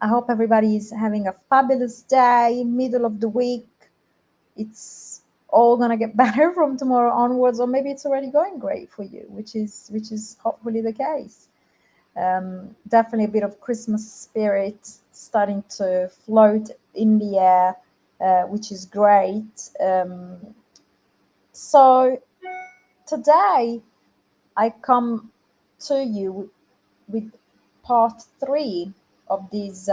I hope everybody is having a fabulous day, middle of the week. It's all gonna get better from tomorrow onwards, or maybe it's already going great for you, which is hopefully the case. Definitely a bit of Christmas spirit starting to float in the air, which is great. So today I come to you with part three of this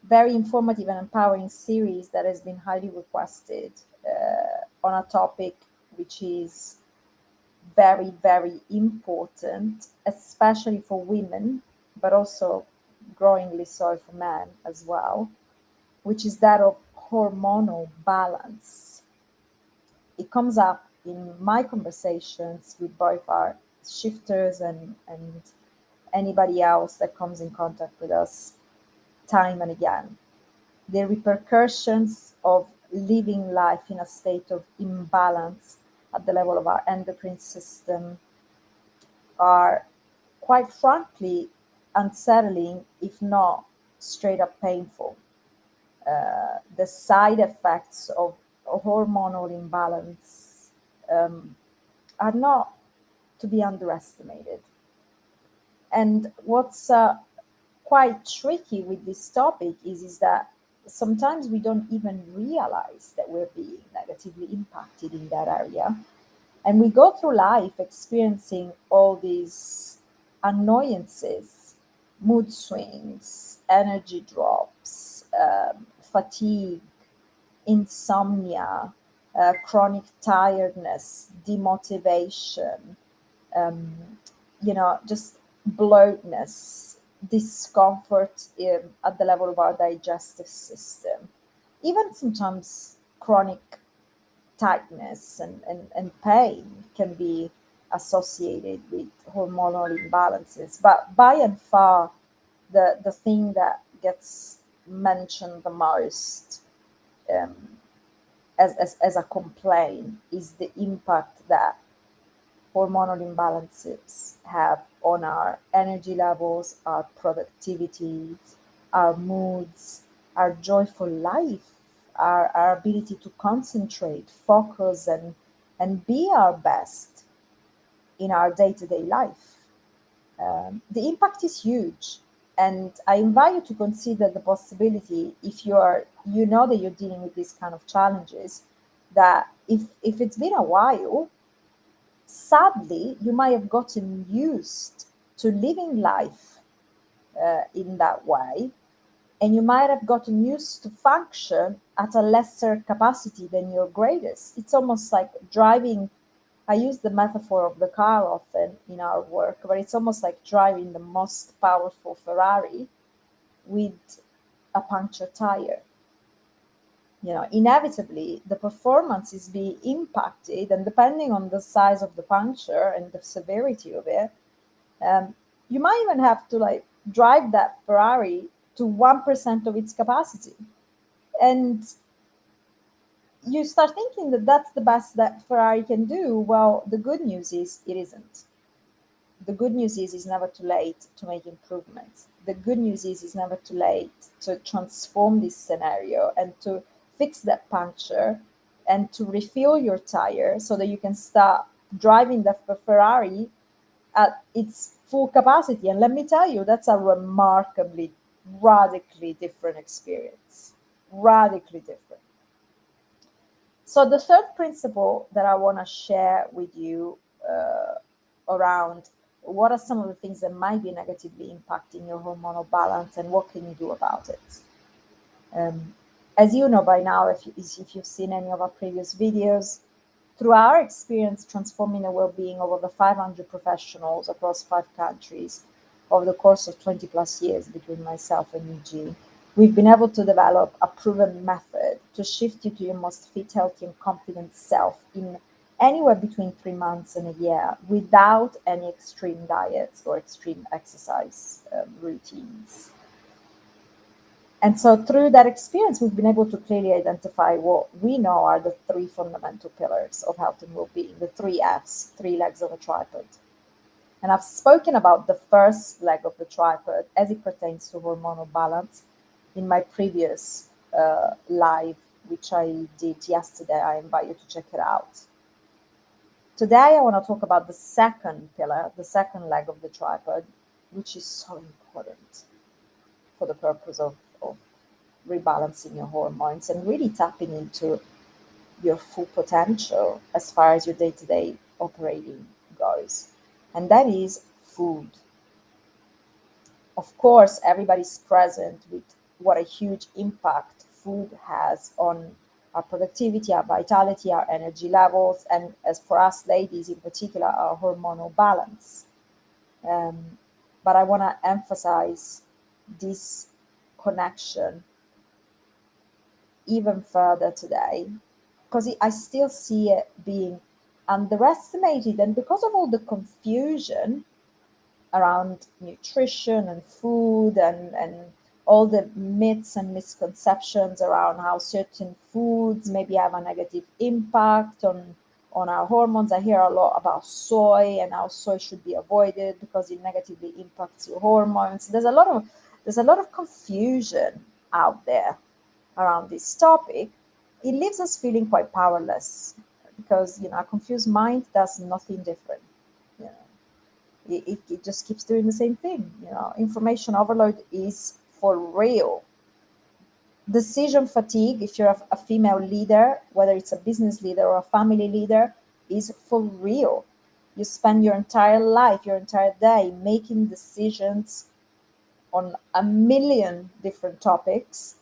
very informative and empowering series that has been highly requested on a topic which is very, very important, especially for women, but also growingly so for men as well, which is that of hormonal balance. It comes up in my conversations with both our shifters and anybody else that comes in contact with us time and again. The repercussions of living life in a state of imbalance at the level of our endocrine system are quite frankly unsettling, if not straight up painful. The side effects of hormonal imbalance are not to be underestimated. And what's quite tricky with this topic is that sometimes we don't even realize that we're being negatively impacted in that area. And we go through life experiencing all these annoyances, mood swings, energy drops, fatigue, insomnia, chronic tiredness, demotivation, um, just bloatness, discomfort at the level of our digestive system, even sometimes chronic tightness and pain can be associated with hormonal imbalances. But by and far, the thing that gets mentioned the most um, as a complaint is the impact that hormonal imbalances have on our energy levels, our productivity, our moods, our joyful life, our ability to concentrate, focus, and be our best in our day to day life. The impact is huge. And I invite you to consider the possibility, if you know that you're dealing with these kind of challenges, that if it's been a while, sadly, you might have gotten used to living life in that way, and you might have gotten used to function at a lesser capacity than your greatest. It's almost like driving. I use the metaphor of the car often in our work, but it's almost like driving the most powerful Ferrari with a punctured tire. Inevitably the performance is being impacted, and depending on the size of the puncture and the severity of it, um, you might even have to like drive that Ferrari to 1% of its capacity. And you start thinking that that's the best that Ferrari can do. Well, the good news is it isn't. The good news is it's never too late to make improvements. The good news is it's never too late to transform this scenario and to fix that puncture and to refill your tire so that you can start driving the Ferrari at its full capacity. And let me tell you, that's a remarkably, radically different experience. Radically different. So, the third principle that I want to share with you around what are some of the things that might be negatively impacting your hormonal balance and what can you do about it. Um, as you know by now, if you've seen any of our previous videos, through our experience transforming the well-being of over 500 professionals across 5 countries over the course of 20 plus years between myself and Eugene, we've been able to develop a proven method to shift you to your most fit, healthy, and confident self in anywhere between 3 months and a year without any extreme diets or extreme exercise routines. And so through that experience, we've been able to clearly identify what we know are the three fundamental pillars of health and well-being, the three Fs, three legs of a tripod. And I've spoken about the first leg of the tripod as it pertains to hormonal balance in my previous live, which I did yesterday. I invite you to check it out. Today, I want to talk about the second pillar, the second leg of the tripod, which is so important for the purpose of rebalancing your hormones and really tapping into your full potential as far as your day to day operating goes. And that is food. Of course, everybody's present with what a huge impact food has on our productivity, our vitality, our energy levels, and as for us ladies in particular, our hormonal balance. But I want to emphasize this connection even further today because I still see it being underestimated. And because of all the confusion around nutrition and food and all the myths and misconceptions around how certain foods maybe have a negative impact on our hormones. I hear a lot about soy and how soy should be avoided because it negatively impacts your hormones. There's a lot of confusion out there around this topic. It leaves us feeling quite powerless because a confused mind does nothing different. You know, it just keeps doing the same thing. Information overload is for real. Decision fatigue, if you're a female leader, whether it's a business leader or a family leader, is for real. You spend your entire life, your entire day making decisions on a million different topics,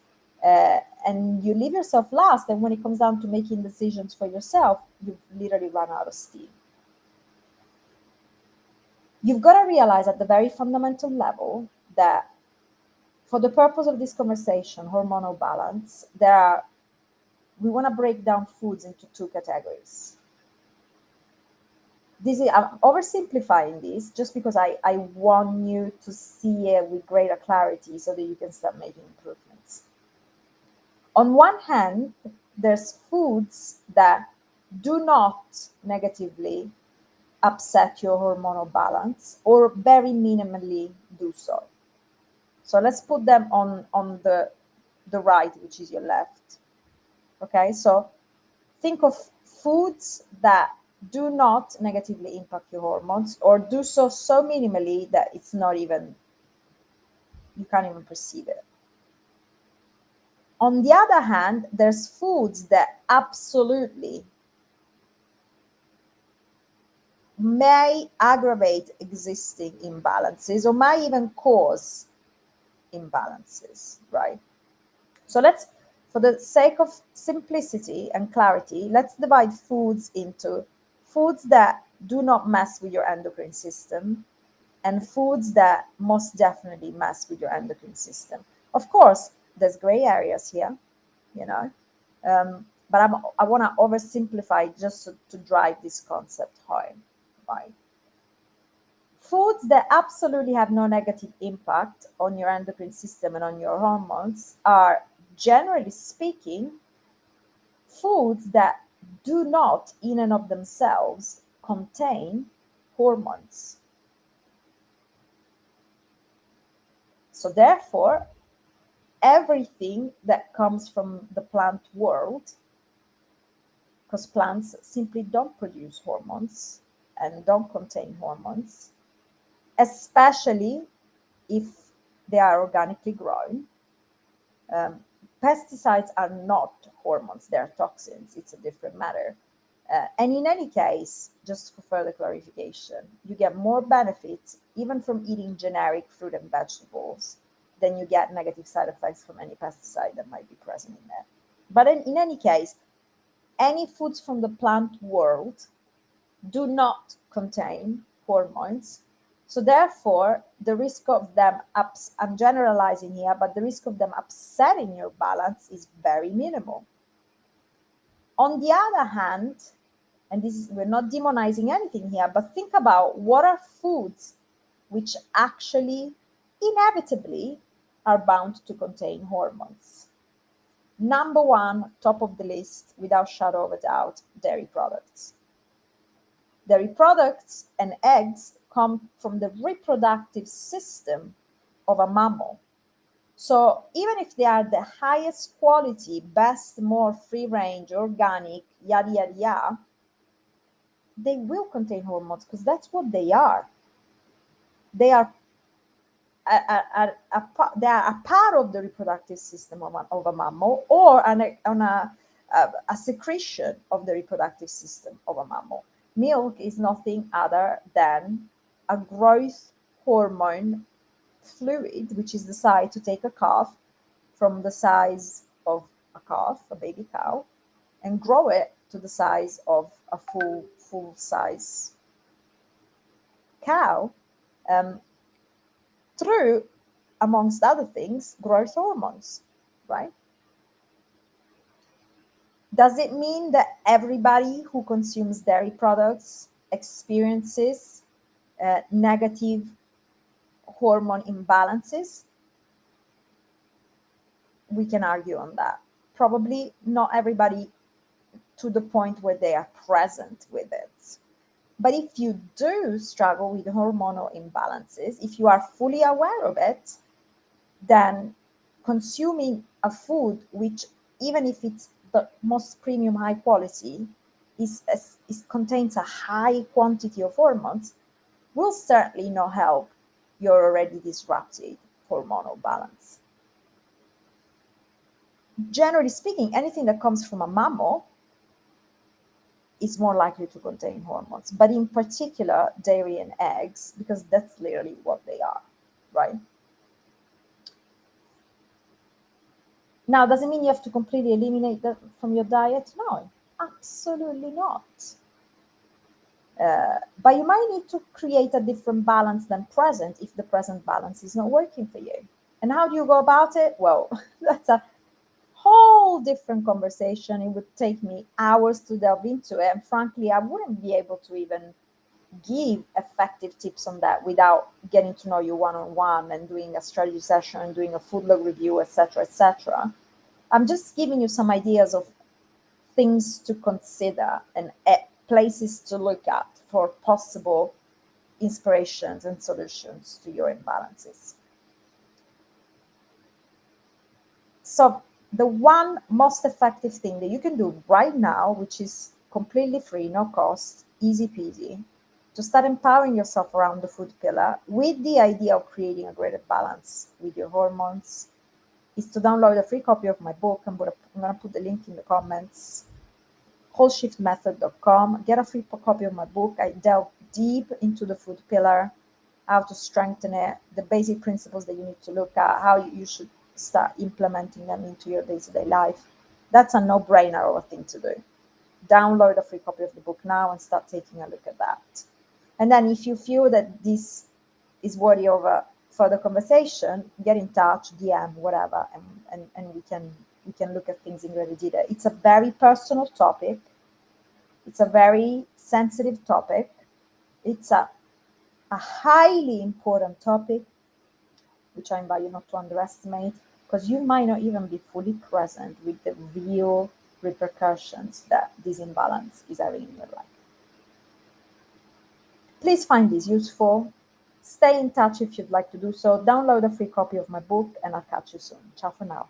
and you leave yourself last. And when it comes down to making decisions for yourself, you've literally run out of steam. You've got to realize at the very fundamental level that for the purpose of this conversation, hormonal balance, we want to break down foods into two categories. I'm oversimplifying this just because I want you to see it with greater clarity so that you can start making improvements. On one hand, there's foods that do not negatively upset your hormonal balance or very minimally do so. So let's put them on the right, which is your left. Okay, so think of foods that do not negatively impact your hormones or do so minimally that it's not even, you can't even perceive it. On the other hand, there's foods that absolutely may aggravate existing imbalances or may even cause imbalances, right? So for the sake of simplicity and clarity, let's divide foods into foods that do not mess with your endocrine system and foods that most definitely mess with your endocrine system. Of course, there's gray areas here, but I want to oversimplify just to drive this concept home, right? Foods that absolutely have no negative impact on your endocrine system and on your hormones are, generally speaking, foods that do not, in and of themselves, contain hormones. So therefore, everything that comes from the plant world, because plants simply don't produce hormones and don't contain hormones, especially if they are organically grown. Pesticides are not hormones, they're toxins. It's a different matter. And in any case, just for further clarification, you get more benefits even from eating generic fruit and vegetables than you get negative side effects from any pesticide that might be present in there. But in any case, any foods from the plant world do not contain hormones. So therefore, the risk of them, I'm generalizing here, but the risk of them upsetting your balance is very minimal. On the other hand, and we're not demonizing anything here, but think about what are foods which actually inevitably are bound to contain hormones. Number one, top of the list, without shadow of a doubt, dairy products. Dairy products and eggs come from the reproductive system of a mammal. So even if they are the highest quality, best, more free range, organic, yada, yada, yada, they will contain hormones because that's what they are. They are they are a part of the reproductive system of a mammal, or a secretion of the reproductive system of a mammal. Milk is nothing other than a growth hormone fluid, which is decided to take a calf from the size of a calf, a baby cow, and grow it to the size of a full size cow, um, through, amongst other things, growth hormones, right? Does it mean that everybody who consumes dairy products experiences negative hormone imbalances? We can argue on that. Probably not everybody to the point where they are present with it. But if you do struggle with hormonal imbalances, if you are fully aware of it, then consuming a food which, even if it's the most premium high quality, is contains a high quantity of hormones, will certainly not help your already disrupted hormonal balance. Generally speaking, anything that comes from a mammal is more likely to contain hormones, but in particular dairy and eggs, because that's literally what they are, right? Now, does it mean you have to completely eliminate them from your diet? No, absolutely not. But you might need to create a different balance than present if the present balance is not working for you. And how do you go about it? Well, that's a whole different conversation. It would take me hours to delve into it. And frankly, I wouldn't be able to even give effective tips on that without getting to know you one-on-one and doing a strategy session and doing a food log review, etc., etc. I'm just giving you some ideas of things to consider and places to look at for possible inspirations and solutions to your imbalances. So the one most effective thing that you can do right now, which is completely free, no cost, easy peasy, to start empowering yourself around the food pillar with the idea of creating a greater balance with your hormones, is to download a free copy of my book. I'm going to put the link in the comments. wholeshiftmethod.com. Get a free copy of my book. I delve deep into the food pillar, how to strengthen it, the basic principles that you need to look at, how you should start implementing them into your day-to-day life. That's a no-brainer of a thing to do. Download a free copy of the book now and start taking a look at that. And then if you feel that this is worthy of a further conversation, get in touch, DM, whatever, and we can look at things in greater detail. It's a very personal topic. It's a very sensitive topic. It's a highly important topic, which I invite you not to underestimate, because you might not even be fully present with the real repercussions that this imbalance is having in your life. Please find this useful. Stay in touch if you'd like to do so. Download a free copy of my book, and I'll catch you soon. Ciao for now.